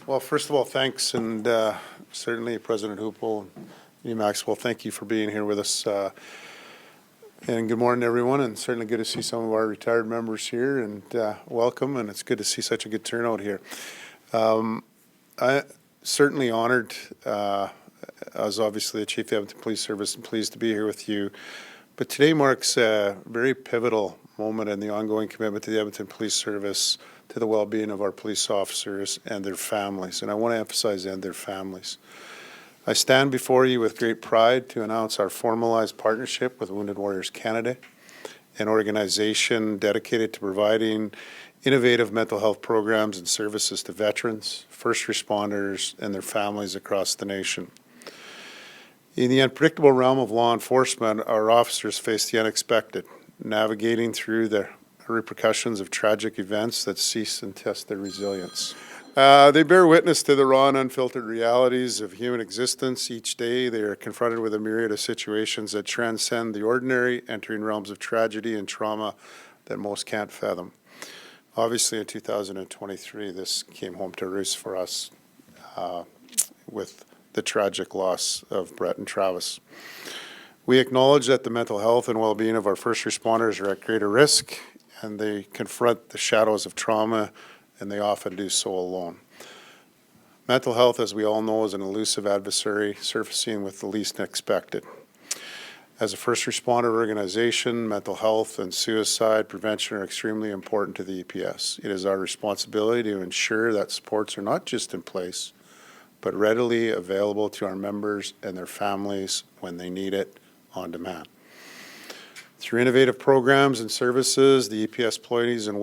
Well, first of all, thanks, and certainly President Hoople and Maxwell, thank you for being here with us. And good morning, everyone, and certainly good to see some of our retired members here, and welcome, and it's good to see such a good turnout here. I certainly honored, as obviously the Chief of the Edmonton Police Service, and pleased to be here with you. But today marks a very pivotal moment in the ongoing commitment to the Edmonton Police Service to the well-being of our police officers and their families. And I want to emphasize and their families. I stand before you with great pride to announce our formalized partnership with Wounded Warriors Canada, an organization dedicated to providing innovative mental health programs and services to veterans, first responders, and their families across the nation. In the unpredictable realm of law enforcement, our officers face the unexpected, navigating through the repercussions of tragic events that cease and test their resilience. They bear witness to the raw and unfiltered realities of human existence. Each day they are confronted with a myriad of situations that transcend the ordinary, entering realms of tragedy and trauma that most can't fathom. Obviously, in 2023, this came home to roost for us with the tragic loss of Brett and Travis. We acknowledge that the mental health and well-being of our first responders are at greater risk, and they confront the shadows of trauma, and they often do so alone. Mental health, as we all know, is an elusive adversary surfacing with the least expected. As a first responder organization, mental health and suicide prevention are extremely important to the EPS. It is our responsibility to ensure that supports are not just in place, but readily available to our members and their families when they need it on demand. Through innovative programs and services, the EPS employees and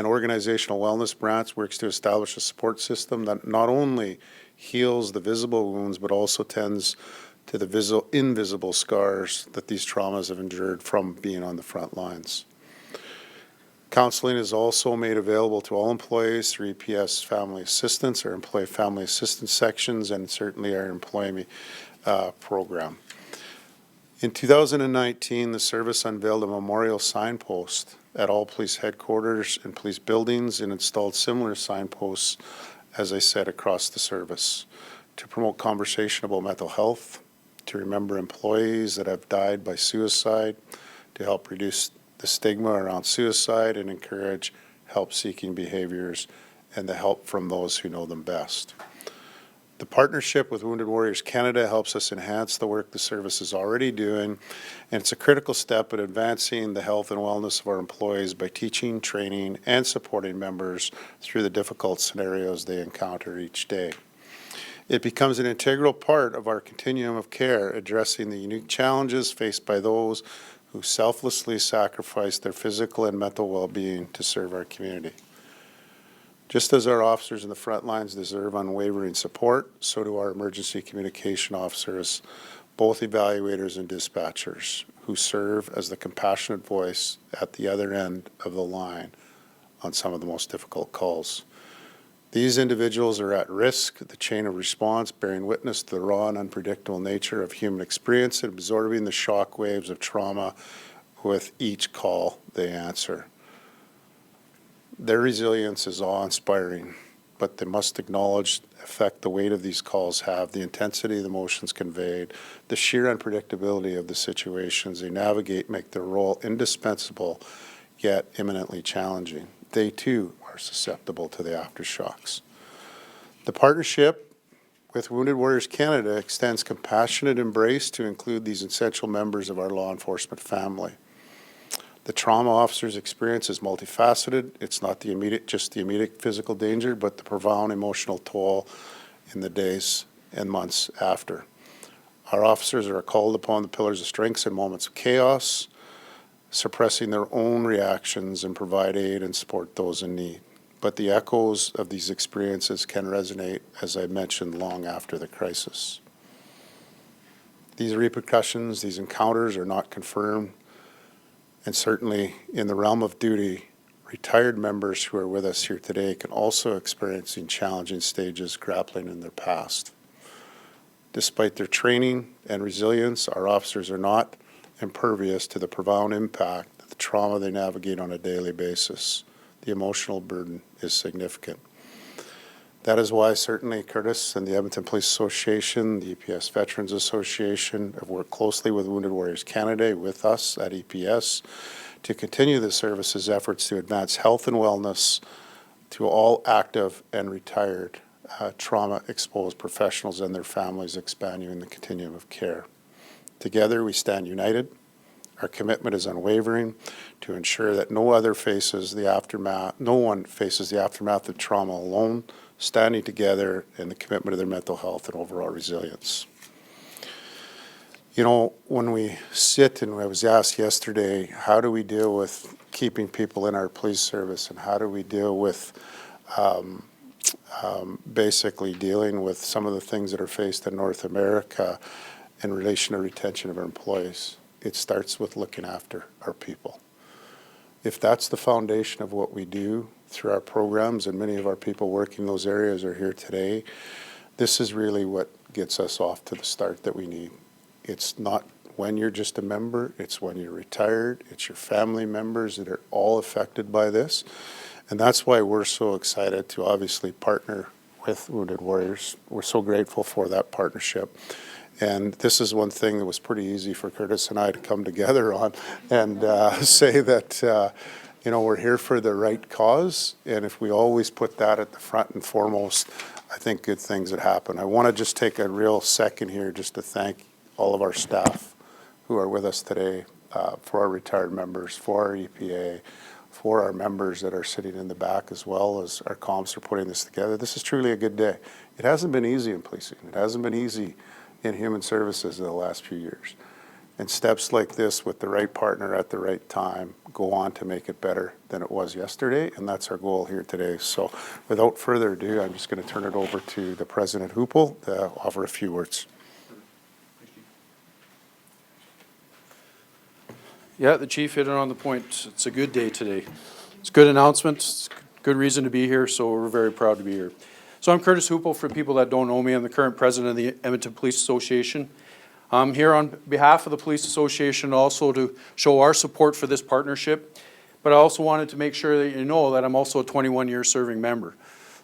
organizational wellness branch works to establish a support system that not only heals the visible wounds, but also tends to the invisible scars that these traumas have endured from being on the front lines. Counseling is also made available to all employees through EPS Family Assistance, our Employee Family Assistance sections, and certainly our employee program. In 2019, the service unveiled a memorial signpost at all police headquarters and police buildings and installed similar signposts, as I said, across the service to promote conversation about mental health, to remember employees that have died by suicide, to help reduce the stigma around suicide and encourage help-seeking behaviors and the help from those who know them best. The partnership with Wounded Warriors Canada helps us enhance the work the service is already doing, and it's a critical step in advancing the health and wellness of our employees by teaching, training, and supporting members through the difficult scenarios they encounter each day. It becomes an integral part of our continuum of care, addressing the unique challenges faced by those who selflessly sacrifice their physical and mental well-being to serve our community. Just as our officers in the front lines deserve unwavering support, so do our emergency communication officers, both evaluators and dispatchers, who serve as the compassionate voice at the other end of the line on some of the most difficult calls. These individuals are at risk, the chain of response, bearing witness to the raw and unpredictable nature of human experience and absorbing the shock waves of trauma with each call they answer. Their resilience is awe-inspiring, but they must acknowledge the effect the weight of these calls have, the intensity of the emotions conveyed, the sheer unpredictability of the situations they navigate make their role indispensable yet imminently challenging. They too are susceptible to the aftershocks. The partnership with Wounded Warriors Canada extends compassionate embrace to include these essential members of our law enforcement family. The trauma officer's experience is multifaceted. It's not just the immediate physical danger, but the profound emotional toll in the days and months after. Our officers are called upon the pillars of strength in moments of chaos, suppressing their own reactions and provide aid and support those in need. But the echoes of these experiences can resonate, as I mentioned, long after the crisis. These repercussions, these encounters are not confirmed. And certainly in the realm of duty, retired members who are with us here today can also experience challenging stages grappling in their past. Despite their training and resilience, our officers are not impervious to the profound impact of the trauma they navigate on a daily basis. The emotional burden is significant. That is why certainly Curtis and the Edmonton Police Association, the EPS Veterans Association have worked closely with Wounded Warriors Canada, with us at EPS, to continue the service's efforts to advance health and wellness to all active and retired trauma-exposed professionals and their families, expanding the continuum of care. Together we stand united. Our commitment is unwavering to ensure that no one faces the aftermath of trauma alone, standing together in the commitment of their mental health and overall resilience. You know, when we sit, and I was asked yesterday, how do we deal with keeping people in our police service, and how do we deal with basically dealing with some of the things that are faced in North America in relation to retention of our employees? It starts with looking after our people. If that's the foundation of what we do through our programs, and many of our people working in those areas are here today, this is really what gets us off to the start that we need. It's not when you're just a member, it's when you're retired, it's your family members that are all affected by this. And that's why we're so excited to obviously partner with Wounded Warriors. We're so grateful for that partnership. And this is one thing that was pretty easy for Curtis and I to come together on and say that, you know, we're here for the right cause. And if we always put that at the front and foremost, I think good things would happen. I want to just take a real second here just to thank all of our staff who are with us today, for our retired members, for our EPA, for our members that are sitting in the back, as well as our comps are putting this together. This is truly a good day. It hasn't been easy in policing. It hasn't been easy in human services in the last few years. And steps like this with the right partner at the right time go on to make it better than it was yesterday, and that's our goal here today. So without further ado, I'm just going to turn it over to the President Hoople to offer a few words. Yeah, the chief hit it on the point. It's a good day today. It's a good announcement. It's a good reason to be here, so we're very proud to be here. So I'm Curtis Hoople. For people that don't know me, I'm the current president of the Edmonton Police Association. I'm here on behalf of the Police Association also to show our support for this partnership, but I also wanted to make sure that you know that I'm also a 21-year serving member.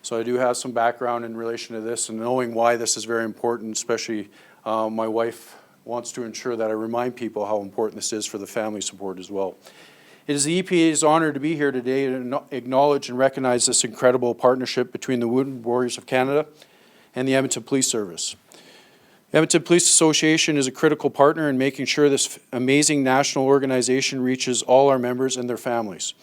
So I do have some background in relation to this and knowing why this is very important, especially my wife wants to ensure that I remind people how important this is for the family support as well. It is the EPA's honor to be here today to acknowledge and recognize this incredible partnership between the Wounded Warriors of Canada and the Edmonton Police Service. The Edmonton Police Association is a critical partner in making sure this amazing national organization reaches all our members and their families.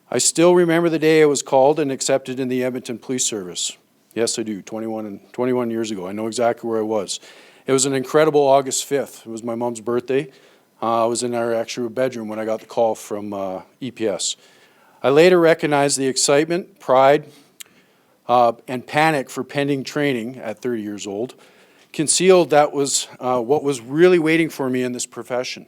I still remember the day I was called and accepted in the Edmonton Police Service. Yes, I do, 21 years ago. I know exactly where I was. It was an incredible August 5th. It was my mom's birthday. I was in our actual bedroom when I got the call from EPS. I later recognized the excitement, pride, and panic for pending training at 30 years old. Concealed, that was what was really waiting for me in this profession.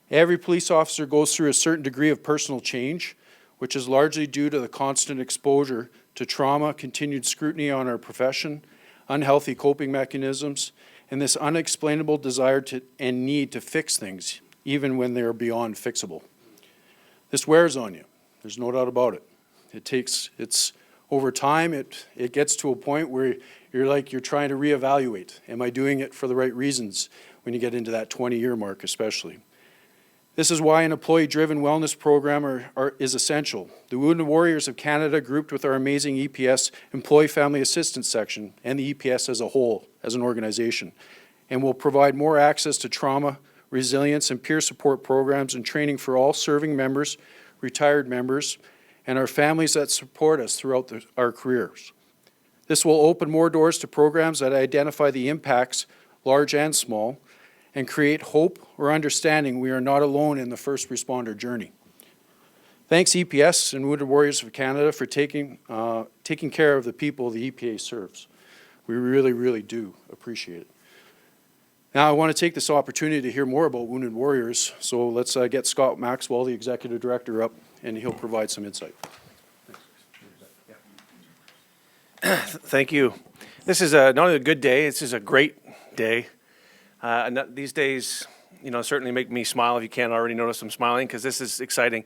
Every police officer goes through a certain degree of personal change, which is largely due to the constant exposure to trauma, continued scrutiny on our profession, unhealthy coping mechanisms, and this unexplainable desire and need to fix things, even when they are beyond fixable. This wears on you. There's no doubt about it. It's over time, it gets to a point where you're trying to reevaluate. Am I doing it for the right reasons when you get into that 20-year mark especially? This is why an employee-driven wellness program is essential. The Wounded Warriors of Canada, grouped with our amazing EPS Employee Family Assistance section and the EPS as a whole, as an organization, and will provide more access to trauma, resilience, and peer support programs and training for all serving members, retired members, and our families that support us throughout our careers. This will open more doors to programs that identify the impacts, large and small, and create hope or understanding we are not alone in the first responder journey. Thanks EPS and Wounded Warriors of Canada for taking care of the people the EPA serves. We really, really do appreciate it. Now I want to take this opportunity to hear more about Wounded Warriors, so let's get Scott Maxwell, the Executive Director, up, and he'll provide some insight. Thank you. This is not only a good day, this is a great day. And these days, certainly make me smile. If you can't already notice I'm smiling, because this is exciting.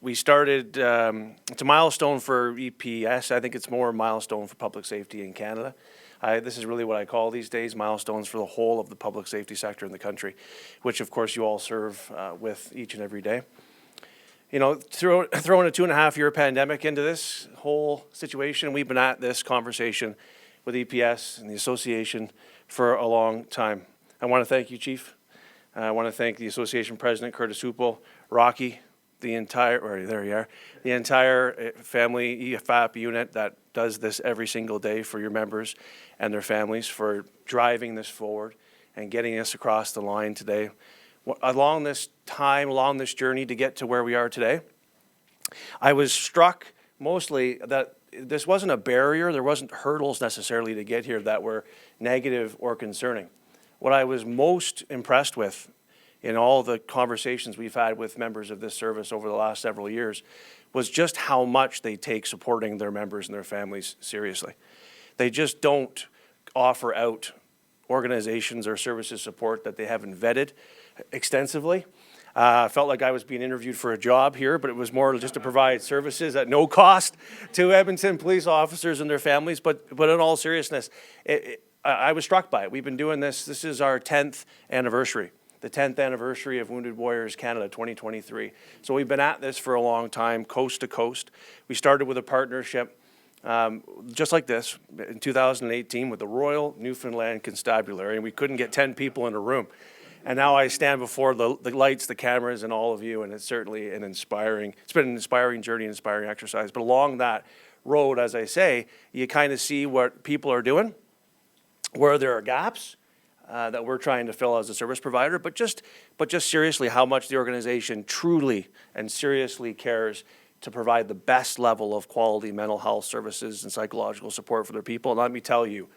We started, it's a milestone for EPS. I think it's more a milestone for public safety in Canada. This is really what I call these days milestones for the whole of the public safety sector in the country, which of course you all serve with each and every day. You know, throwing a 2.5-year pandemic into this whole situation, we've been at this conversation with EPS and the association for a long time. I want to thank you, Chief. I want to thank the association president, Curtis Hoople, Rocky, the entire family EFAP unit that does this every single day for your members and their families, for driving this forward and getting us across the line today. Along this time, along this journey to get to where we are today, I was struck mostly that this wasn't a barrier, there wasn't hurdles necessarily to get here that were negative or concerning. What I was most impressed with in all the conversations we've had with members of this service over the last several years was just how much they take supporting their members and their families seriously. They just don't offer out organizations or services support that they haven't vetted extensively. I felt like I was being interviewed for a job here, but it was more just to provide services at no cost to Edmonton police officers and their families. But in all seriousness, I was struck by it. We've been doing this. This is our 10th anniversary, the 10th anniversary of Wounded Warriors Canada 2023. So we've been at this for a long time, coast to coast. We started with a partnership just like this in 2018 with the Royal Newfoundland Constabulary, and we couldn't get 10 people in a room. And now I stand before the lights, the cameras, and all of you, and it's certainly it's been an inspiring journey, an inspiring exercise. But along that road, as I say, you kind of see what people are doing, where there are gaps that we're trying to fill as a service provider, but just seriously how much the organization truly and seriously cares to provide the best level of quality mental health services and psychological support for their people. And let me tell you,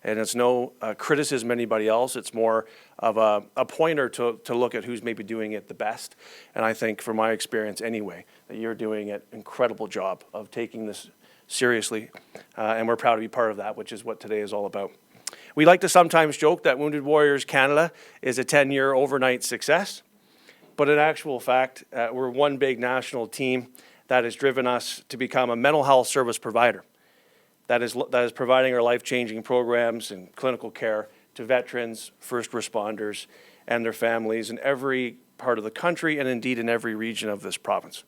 and it's no criticism of anybody else, it's more of a pointer to look at who's maybe doing it the best. And I think from my experience anyway, that you're doing an incredible job of taking this seriously. And we're proud to be part of that, which is what today is all about. We like to sometimes joke that Wounded Warriors Canada is a 10-year overnight success. But in actual fact, we're one big national team that has driven us to become a mental health service provider that is providing our life-changing programs and clinical care to veterans, first responders, and their families in every part of the country and indeed in every region of this province.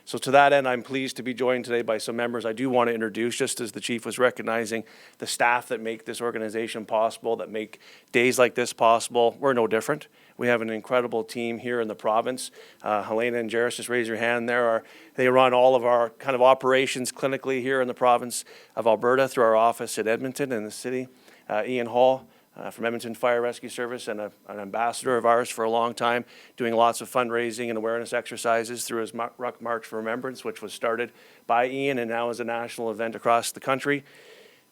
So to that end, I'm pleased to be joined today by some members I do want to introduce, just as the Chief was recognizing the staff that make this organization possible, that make days like this possible. We're no different. We have an incredible team here in the province. Helena and Jairus, just raise your hand there. They run all of our kind of operations clinically here in the province of Alberta through our office at Edmonton in the city. Ian Hall from Edmonton Fire Rescue Service and an ambassador of ours for a long time, doing lots of fundraising and awareness exercises through his Ruck March for Remembrance, which was started by Ian and now is a national event across the country.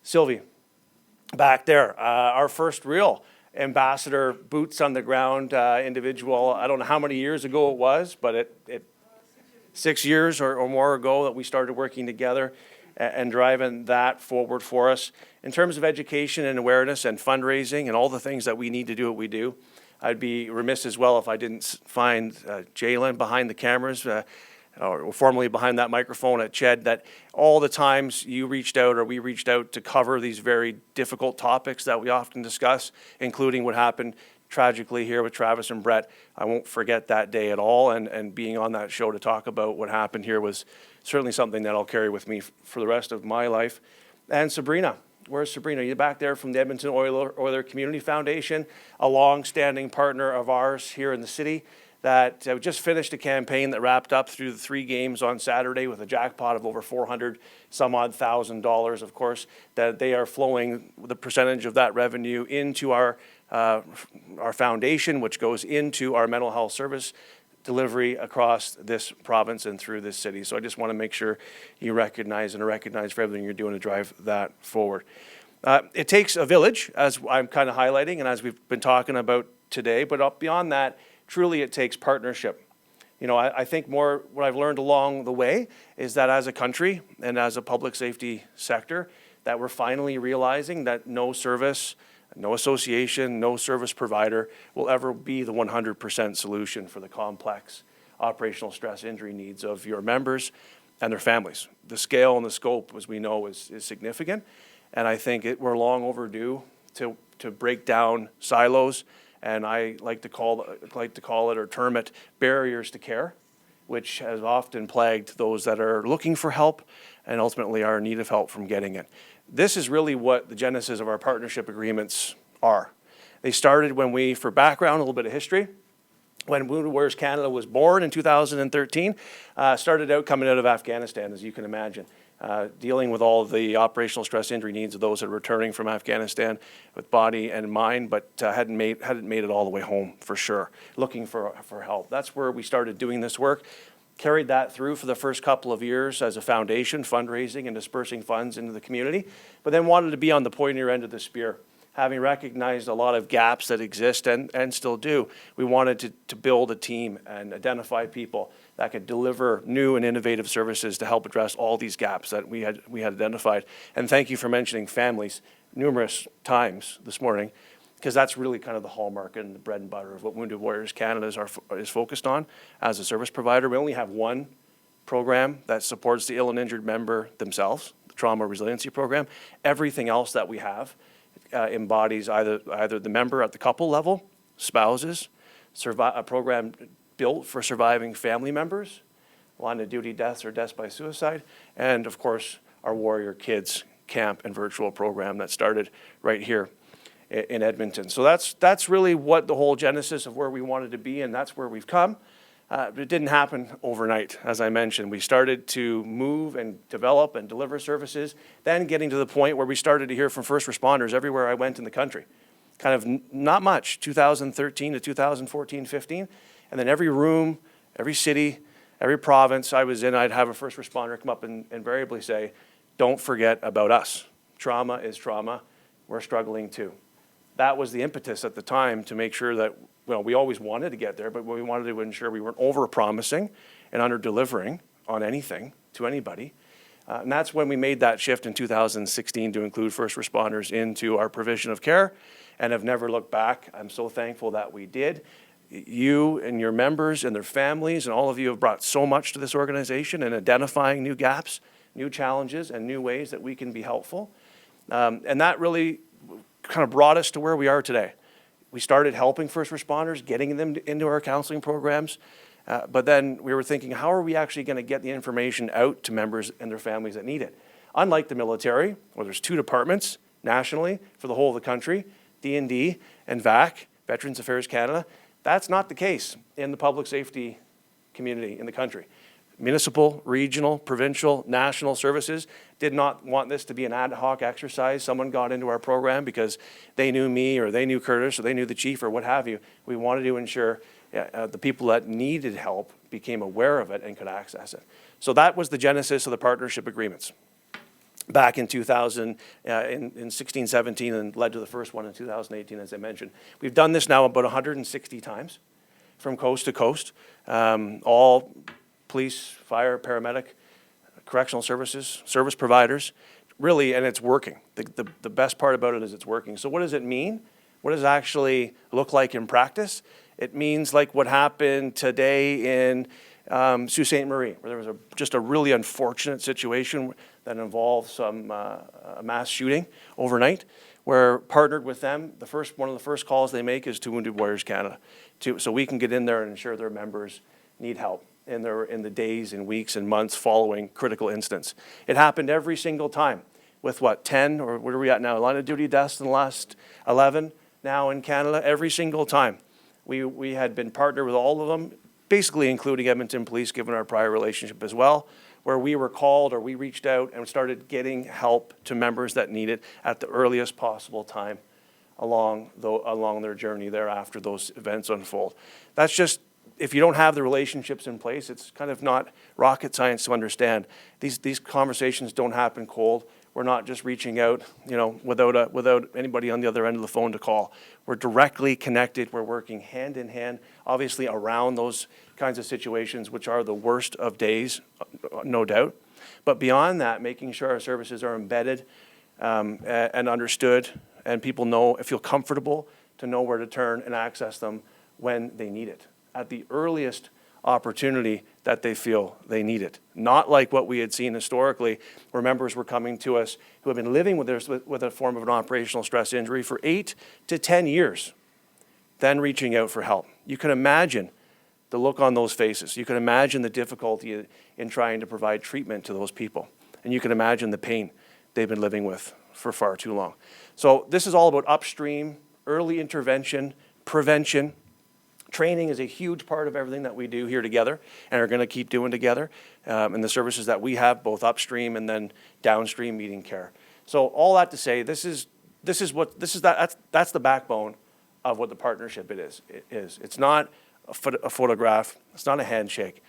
Sylvie, back there, our first real ambassador, boots on the ground individual. I don't know how many years ago it was, but 6 years or more ago that we started working together and driving that forward for us. In terms of education and awareness and fundraising and all the things that we need to do what we do, I'd be remiss as well if I didn't find Jalen behind the cameras, or formerly behind that microphone at CHED, that all the times you reached out or we reached out to cover these very difficult topics that we often discuss, including what happened tragically here with Travis and Brett. I won't forget that day at all, and being on that show to talk about what happened here was certainly something that I'll carry with me for the rest of my life. And Sabrina, where's Sabrina? You're back there from the Edmonton Oiler Community Foundation, a long-standing partner of ours here in the city that just finished a campaign that wrapped up through the 3 games on Saturday with a jackpot of over $400,000, of course, that they are flowing the percentage of that revenue into our foundation, which goes into our mental health service delivery across this province and through this city. So I just want to make sure you recognize for everything you're doing to drive that forward. It takes a village, as I'm kind of highlighting and as we've been talking about today, but beyond that, truly it takes partnership. You know, I think more what I've learned along the way is that as a country and as a public safety sector, that we're finally realizing that no service, no association, no service provider will ever be the 100% solution for the complex operational stress injury needs of your members and their families. The scale and the scope, as we know, is significant, and I think we're long overdue to break down silos, and I like to call it or term it barriers to care, which has often plagued those that are looking for help and ultimately are in need of help from getting it. This is really what the genesis of our partnership agreements are. They started when we, for background, a little bit of history, when Wounded Warriors Canada was born in 2013, started out coming out of Afghanistan, as you can imagine, dealing with all of the operational stress injury needs of those that are returning from Afghanistan with body and mind, but hadn't made it all the way home for sure, looking for help. That's where we started doing this work. Carried that through for the first couple of years as a foundation, fundraising and dispersing funds into the community, but then wanted to be on the pointier end of the spear. Having recognized a lot of gaps that exist and still do, we wanted to build a team and identify people that could deliver new and innovative services to help address all these gaps that we had identified. And thank you for mentioning families numerous times this morning, because that's really kind of the hallmark and the bread and butter of what Wounded Warriors Canada is focused on as a service provider. We only have one program that supports the ill and injured member themselves, the Trauma Resiliency Program. Everything else that we have embodies either the member at the couple level, spouses, a program built for surviving family members, line of duty deaths or deaths by suicide, and of course our Warrior Kids camp and virtual program that started right here in Edmonton. So that's really what the whole genesis of where we wanted to be, and that's where we've come. It didn't happen overnight, as I mentioned. We started to move and develop and deliver services, then getting to the point where we started to hear from first responders everywhere I went in the country. Kind of not much, 2013 to 2014, 15. And then every room, every city, every province I was in, I'd have a first responder come up and invariably say, don't forget about us. Trauma is trauma. We're struggling too. That was the impetus at the time to make sure that, well, we always wanted to get there, but we wanted to ensure we weren't over-promising and under-delivering on anything to anybody. And that's when we made that shift in 2016 to include first responders into our provision of care and have never looked back. I'm so thankful that we did. You and your members and their families and all of you have brought so much to this organization in identifying new gaps, new challenges, and new ways that we can be helpful. And that really kind of brought us to where we are today. We started helping first responders, getting them into our counseling programs, but then we were thinking, how are we actually going to get the information out to members and their families that need it? Unlike the military, where there's 2 departments nationally for the whole of the country, D&D and VAC, Veterans Affairs Canada, that's not the case in the public safety community in the country. Municipal, regional, provincial, national services did not want this to be an ad hoc exercise. Someone got into our program because they knew me or they knew Curtis or they knew the chief or what have you. We wanted to ensure the people that needed help became aware of it and could access it. So that was the genesis of the partnership agreements back in 16, 17, and led to the first one in 2018, as I mentioned. We've done this now about 160 times from coast to coast, all police, fire, paramedic, correctional services, service providers, really, and it's working. The best part about it is it's working. So what does it mean? What does it actually look like in practice? It means like what happened today in Sault Ste. Marie, where there was just a really unfortunate situation that involved some a mass shooting overnight, where partnered with them. One of the first calls they make is to Wounded Warriors Canada, so we can get in there and ensure their members need help in the days and weeks and months following critical incidents. It happened every single time with 10 or where are we at now? Line of duty deaths in the last 11 now in Canada. Every single time we had been partnered with all of them, basically including Edmonton Police, given our prior relationship as well, where we were called or we reached out and started getting help to members that need it at the earliest possible time along their journey there after those events unfold. That's just, if you don't have the relationships in place, it's kind of not rocket science to understand. These conversations don't happen cold. We're not just reaching out, without anybody on the other end of the phone to call. We're directly connected. We're working hand in hand, obviously around those kinds of situations, which are the worst of days, no doubt. But beyond that, making sure our services are embedded and understood, and people feel comfortable to know where to turn and access them when they need it at the earliest opportunity that they feel they need it. Not like what we had seen historically, where members were coming to us who have been living with a form of an operational stress injury for 8 to 10 years, then reaching out for help. You can imagine the look on those faces. You can imagine the difficulty in trying to provide treatment to those people. And you can imagine the pain they've been living with for far too long. So this is all about upstream, early intervention, prevention. Training is a huge part of everything that we do here together and are going to keep doing together in the services that we have, both upstream and then downstream meeting care. So all that to say, that's the backbone of what the partnership is. It's not a photograph. It's not a handshake.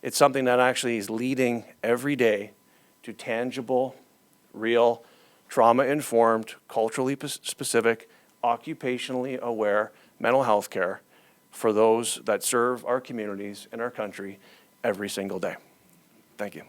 It's something that actually is leading every day to tangible, real, trauma-informed, culturally specific, occupationally aware mental health care for those that serve our communities and our country every single day. Thank you.